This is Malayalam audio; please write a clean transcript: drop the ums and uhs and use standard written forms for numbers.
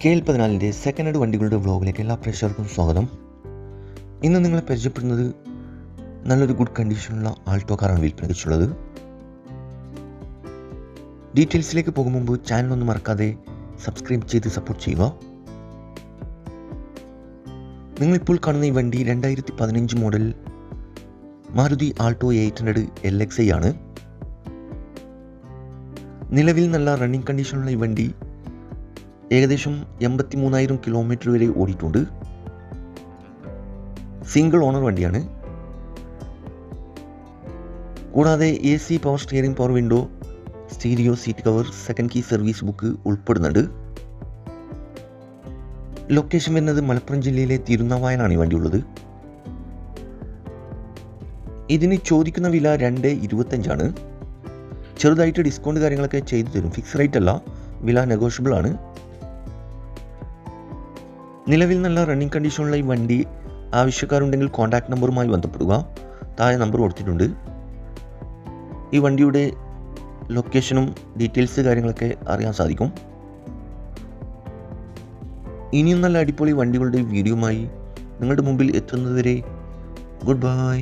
KL14 സെക്കൻഡ് ഹാൻഡ് വണ്ടികളുടെ വ്ലോഗിലേക്ക് എല്ലാ പ്രേക്ഷകർക്കും സ്വാഗതം. ഇന്ന് നിങ്ങളെ പരിചയപ്പെടുന്നത് നല്ലൊരു ഗുഡ് കണ്ടീഷനുള്ള ആൾട്ടോ കാറാണ് വിൽപ്പനയ്ക്കുള്ളത്. ഡീറ്റെയിൽസിലേക്ക് പോകും മുമ്പ് ചാനലൊന്നും മറക്കാതെ സബ്സ്ക്രൈബ് ചെയ്ത് സപ്പോർട്ട് ചെയ്യുക. നിങ്ങളിപ്പോൾ കാണുന്ന ഈ വണ്ടി 2015 മോഡൽ മാരുതി ആൾട്ടോ 800 LXi ആണ്. നിലവിൽ നല്ല റണ്ണിങ് കണ്ടീഷനുള്ള ഈ വണ്ടി ഏകദേശം 83,000 കിലോമീറ്റർ വരെ ഓടിയിട്ടുണ്ട്. സിംഗിൾ ഓണർ വണ്ടിയാണ്. കൂടാതെ AC, power steering, power window, stereo, seat cover, second key service book ഉൾപ്പെടുന്നുണ്ട്. ലൊക്കേഷൻ വരുന്നത് മലപ്പുറം ജില്ലയിലെ തിരുനാവായലാണ് ഈ വണ്ടി ഉള്ളത്. ഇതിന് ചോദിക്കുന്ന വില 2.25 ആണ്. ചെറുതായിട്ട് ഡിസ്കൗണ്ട് കാര്യങ്ങളൊക്കെ ചെയ്തു തരും. ഫിക്സ് റേറ്റ് അല്ല, വില നെഗോഷ്യബിൾ ആണ്. നിലവിൽ നല്ല റണ്ണിങ് കണ്ടീഷനുള്ള ഈ വണ്ടി ആവശ്യക്കാരുണ്ടെങ്കിൽ കോൺടാക്ട് നമ്പറുമായി ബന്ധപ്പെടുക. താഴെ നമ്പർ കൊടുത്തിട്ടുണ്ട്. ഈ വണ്ടിയുടെ ലൊക്കേഷനും ഡീറ്റെയിൽസ് കാര്യങ്ങളൊക്കെ അറിയാൻ സാധിക്കും. ഇനിയും നല്ല അടിപൊളി വണ്ടികളുടെ വീഡിയോയുമായി നിങ്ങളുടെ മുമ്പിൽ എത്തുന്നതുവരെ ഗുഡ് ബൈ.